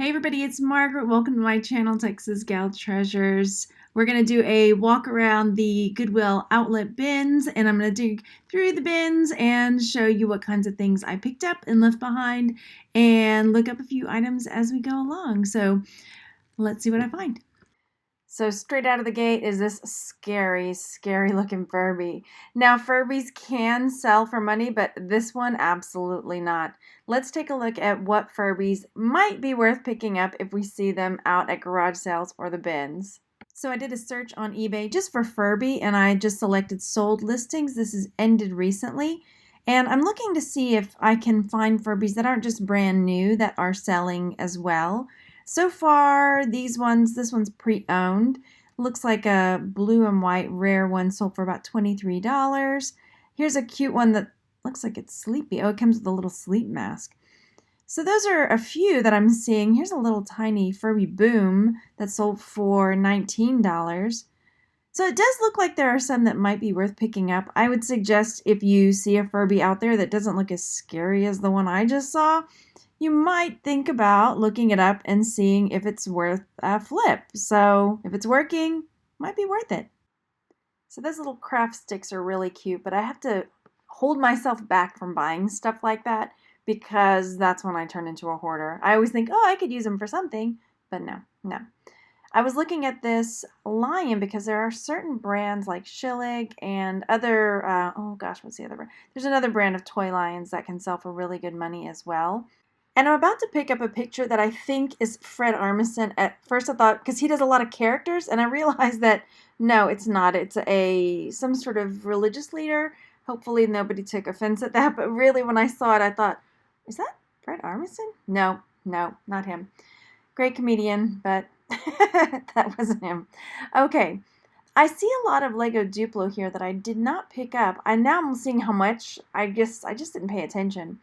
Hey everybody, it's Margaret. Welcome to my channel, Texas Gal Treasures. We're going to do a walk around the Goodwill outlet bins, and I'm going to dig through the bins and show you what kinds of things I picked up and left behind and look up a few items as we go along. So let's see what I find. So straight out of the gate is this scary looking Furby. Now Furbies can sell for money, but this one absolutely not. Let's take a look at what Furbies might be worth picking up if we see them out at garage sales or the bins. So I did a search on eBay just for Furby, and I just selected sold listings. This is ended recently. And I'm looking to see if I can find Furbies that aren't just brand new that are selling as well. So far, this one's pre-owned. Looks like a blue and white rare one sold for about $23. Here's a cute one that looks like it's sleepy. Oh, it comes with a little sleep mask. So those are a few that I'm seeing. Here's a little tiny Furby Boom that sold for $19. So it does look like there are some that might be worth picking up. I would suggest if you see a Furby out there that doesn't look as scary as the one I just saw, you might think about looking it up and seeing if it's worth a flip. So if it's working, might be worth it. So those little craft sticks are really cute, but I have to hold myself back from buying stuff like that because that's when I turn into a hoarder. I always think, oh, I could use them for something, but no. I was looking at this lion because there are certain brands like Schillig and other, what's the other brand? There's another brand of toy lions that can sell for really good money as well. And I'm about to pick up a picture that I think is Fred Armisen. At first I thought, because he does a lot of characters, and I realized that no, it's not. It's some sort of religious leader. Hopefully nobody took offense at that, but really when I saw it, I thought, is that Fred Armisen? No, not him. Great comedian, but that wasn't him. Okay. I see a lot of Lego Duplo here that I did not pick up. Now I'm seeing how much. I just didn't pay attention.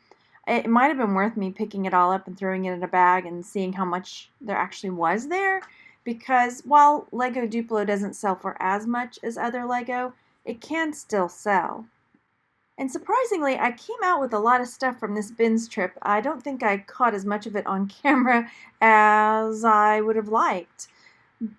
It might have been worth me picking it all up and throwing it in a bag and seeing how much there actually was there, because while Lego Duplo doesn't sell for as much as other Lego, it can still sell. And surprisingly, I came out with a lot of stuff from this bins trip. I don't think I caught as much of it on camera as I would have liked.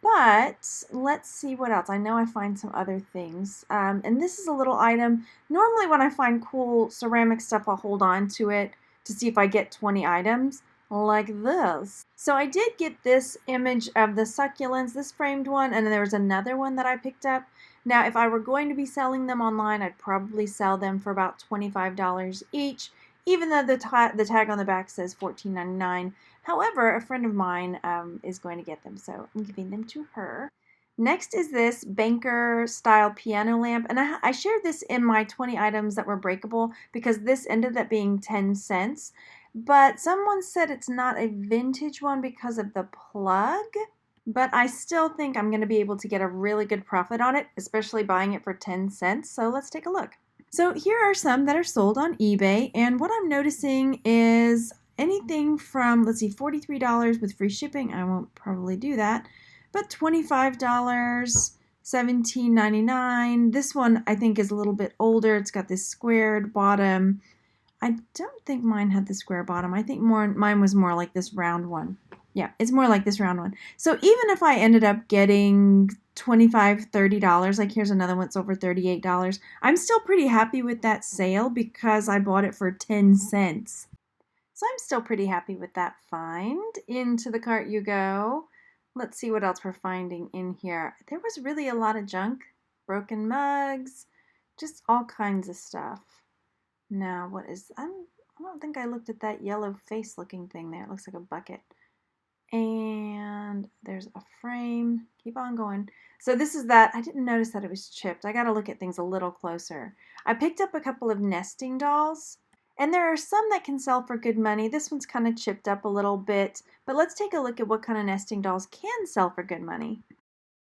But let's see what else. I know I find some other things. And this is a little item. Normally when I find cool ceramic stuff, I'll hold on to it to see if I get 20 items like this. So I did get this image of the succulents, this framed one, and then there was another one that I picked up. Now, if I were going to be selling them online, I'd probably sell them for about $25 each, even though the tag on the back says $14.99. However, a friend of mine is going to get them, so I'm giving them to her. Next is this banker style piano lamp, and I shared this in my 20 items that were breakable because this ended up being 10 cents. But someone said it's not a vintage one because of the plug, but I still think I'm going to be able to get a really good profit on it, especially buying it for 10 cents. So let's take a look. So here are some that are sold on eBay, and what I'm noticing is anything from, let's see, $43 with free shipping. I won't probably do that, but $25, $17.99. This one I think is a little bit older. It's got this squared bottom. I don't think mine had the square bottom. I think mine was more like this round one. Yeah, it's more like this round one. So even if I ended up getting $25, $30, like here's another one that's over $38, I'm still pretty happy with that sale because I bought it for 10 cents. So I'm still pretty happy with that find. Into the cart you go. Let's see what else we're finding in here. There was really a lot of junk, broken mugs, just all kinds of stuff. Now, what is, I don't think I looked at that yellow face looking thing there. It looks like a bucket. And there's a frame. Keep on going. So this is that. I didn't notice that it was chipped. I got to look at things a little closer. I picked up a couple of nesting dolls, and there are some that can sell for good money. This one's kind of chipped up a little bit, but let's take a look at what kind of nesting dolls can sell for good money.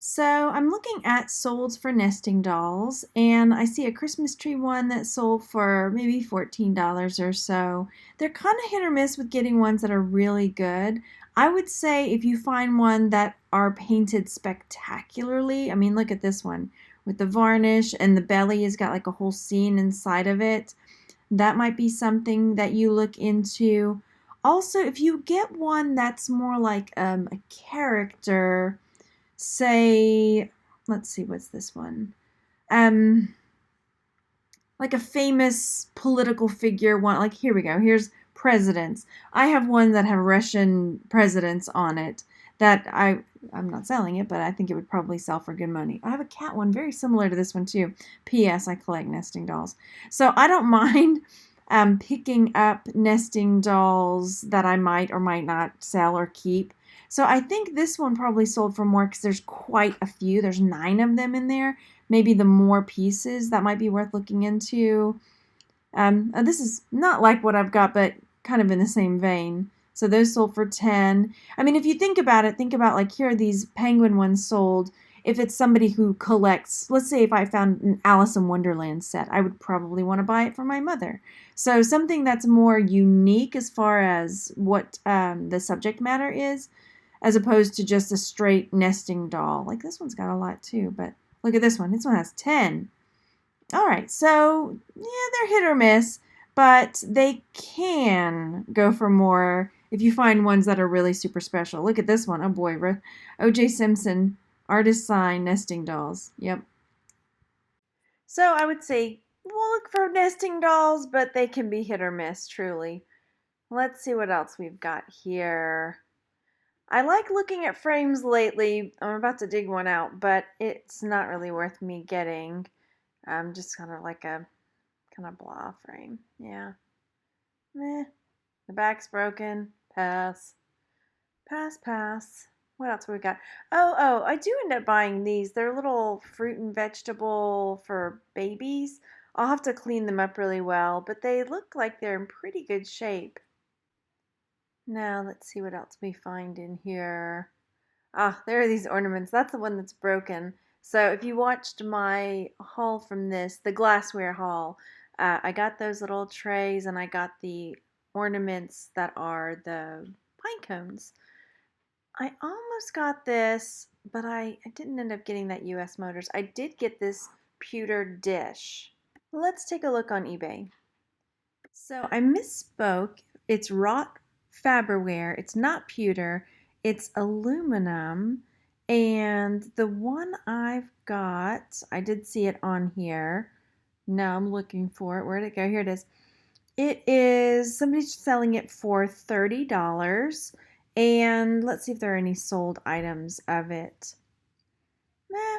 So I'm looking at solds for nesting dolls, and I see a Christmas tree one that sold for maybe $14 or so. They're kind of hit or miss with getting ones that are really good. I would say if you find one that are painted spectacularly, I mean, look at this one with the varnish and the belly has got like a whole scene inside of it. That might be something that you look into. Also, if you get one that's more like a character, say, let's see, what's this one? Like a famous political figure one. Like, here we go. Here's presidents. I have one that have Russian presidents on it that I'm not selling it, but I think it would probably sell for good money. I have a cat one very similar to this one too. P.S. I collect nesting dolls. So I don't mind picking up nesting dolls that I might or might not sell or keep. So I think this one probably sold for more because there's quite a few. There's 9 of them in there. Maybe the more pieces that might be worth looking into. This is not like what I've got, but kind of in the same vein. So those sold for 10. I mean, if you think about it, think about like here are these penguin ones sold. If it's somebody who collects, let's say if I found an Alice in Wonderland set, I would probably want to buy it for my mother. So something that's more unique as far as what the subject matter is, as opposed to just a straight nesting doll. Like this one's got a lot too, but look at this one. This one has 10. All right, so yeah, they're hit or miss, but they can go for more if you find ones that are really super special. Look at this one. Oh boy, O.J. Simpson, artist sign nesting dolls. Yep. So I would say we'll look for nesting dolls, but they can be hit or miss, truly. Let's see what else we've got here. I like looking at frames lately. I'm about to dig one out, but it's not really worth me getting. Just kind of like a kind of blah frame. Yeah. Meh. The back's broken. Pass. Pass, pass. What else have we got? Oh, I do end up buying these. They're little fruit and vegetable for babies. I'll have to clean them up really well, but they look like they're in pretty good shape. Now, let's see what else we find in here. Ah, there are these ornaments. That's the one that's broken. So if you watched my haul from this, the glassware haul, I got those little trays and I got the ornaments that are the pine cones. I almost got this, but I didn't end up getting that US Motors. I did get this pewter dish. Let's take a look on eBay. So I misspoke. It's wrought fabriware. It's not pewter. It's aluminum. And the one I've got, I did see it on here. Now I'm looking for it. Where'd it go? Here it is. It is, somebody's selling it for $30. And let's see if there are any sold items of it. Meh.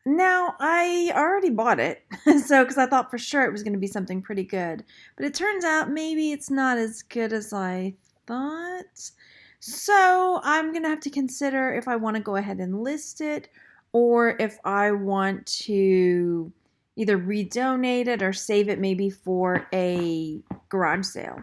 Now, I already bought it, so because I thought for sure it was going to be something pretty good. But it turns out maybe it's not as good as I thought. So I'm going to have to consider if I want to go ahead and list it or if I want to either redonate it or save it maybe for a garage sale.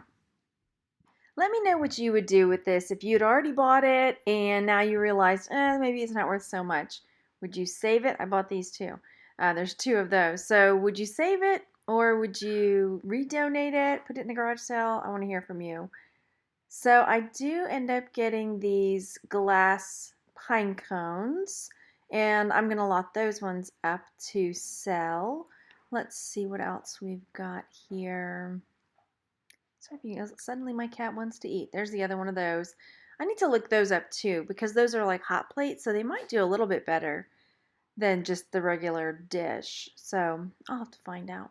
Let me know what you would do with this if you'd already bought it and now you realized, maybe it's not worth so much. Would you save it? I bought these too. There's 2 of those. So would you save it or would you redonate it, put it in a garage sale? I want to hear from you. So I do end up getting these glass pine cones and I'm going to lot those ones up to sell. Let's see what else we've got here. Suddenly my cat wants to eat. There's the other one of those. I need to look those up too because those are like hot plates, so they might do a little bit better than just the regular dish. So I'll have to find out.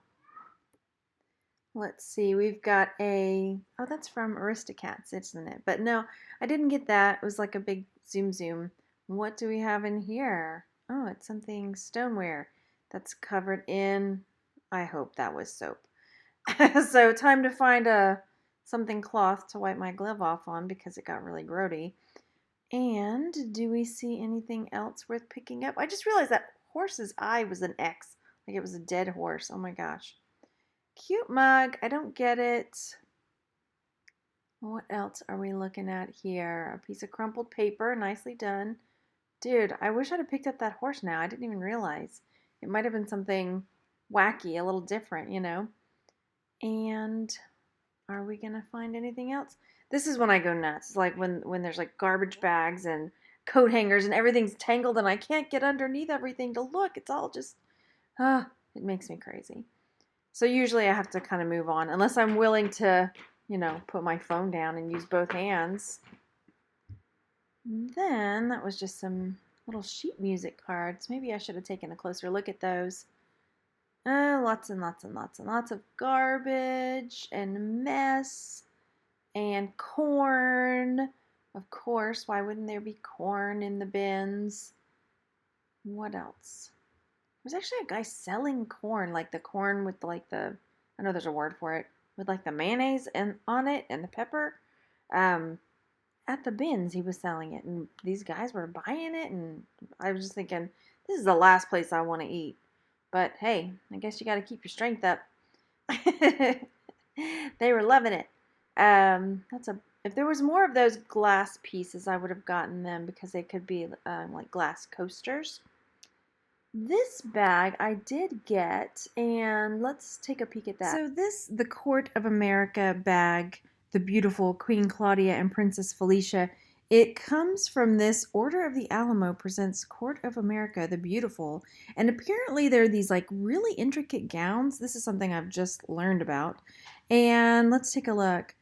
Let's see, we've got oh, that's from Aristocats, isn't it? But no, I didn't get that. It was like a big zoom. What do we have in here? Oh, it's something stoneware that's covered in, I hope that was soap. So time to find something cloth to wipe my glove off on because it got really grody. And do we see anything else worth picking up? I just realized that horse's eye was an X, like it was a dead horse. Oh my gosh. Cute mug. I don't get it. What else are we looking at here? A piece of crumpled paper, nicely done. Dude, I wish I'd have picked up that horse now. I didn't even realize. It might have been something wacky, a little different, you know. And are we gonna find anything else? This is when I go nuts. Like when there's like garbage bags and coat hangers and everything's tangled and I can't get underneath everything to look. It's all just, it makes me crazy. So usually I have to kind of move on unless I'm willing to put my phone down and use both hands. And then that was just some little sheet music cards. Maybe I should have taken a closer look at those. Lots and lots and lots and lots of garbage and mess and corn. Of course, why wouldn't there be corn in the bins? What else? There's actually a guy selling corn, like the corn with I know there's a word for it, with like the mayonnaise on it and the pepper. At the bins he was selling it, and these guys were buying it, and I was just thinking, this is the last place I want to eat. But hey, I guess you got to keep your strength up. They were loving it. If there was more of those glass pieces, I would have gotten them because they could be like glass coasters. This bag I did get, and let's take a peek at that. So the Court of America bag, the beautiful Queen Claudia and Princess Felicia, it comes from this Order of the Alamo presents Court of America, the Beautiful. And apparently there are these like really intricate gowns. This is something I've just learned about. And let's take a look.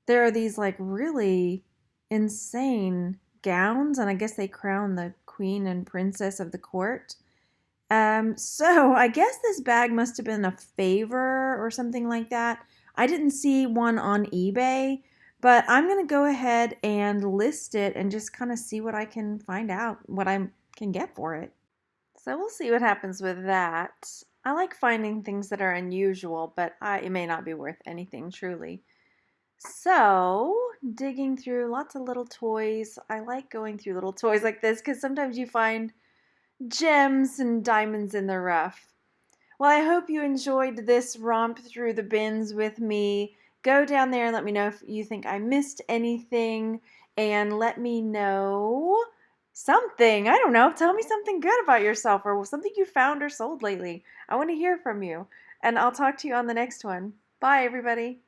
There are these like really insane gowns, and I guess they crown the queen and princess of the court. So I guess this bag must have been a favor or something like that. I didn't see one on eBay, but I'm going to go ahead and list it and just kind of see what I can find out, what I can get for it. So we'll see what happens with that. I like finding things that are unusual, but it may not be worth anything, truly. So, digging through lots of little toys. I like going through little toys like this because sometimes you find gems and diamonds in the rough. Well, I hope you enjoyed this romp through the bins with me. Go down there and let me know if you think I missed anything, and let me know something. I don't know. Tell me something good about yourself or something you found or sold lately. I want to hear from you, and I'll talk to you on the next one. Bye, everybody.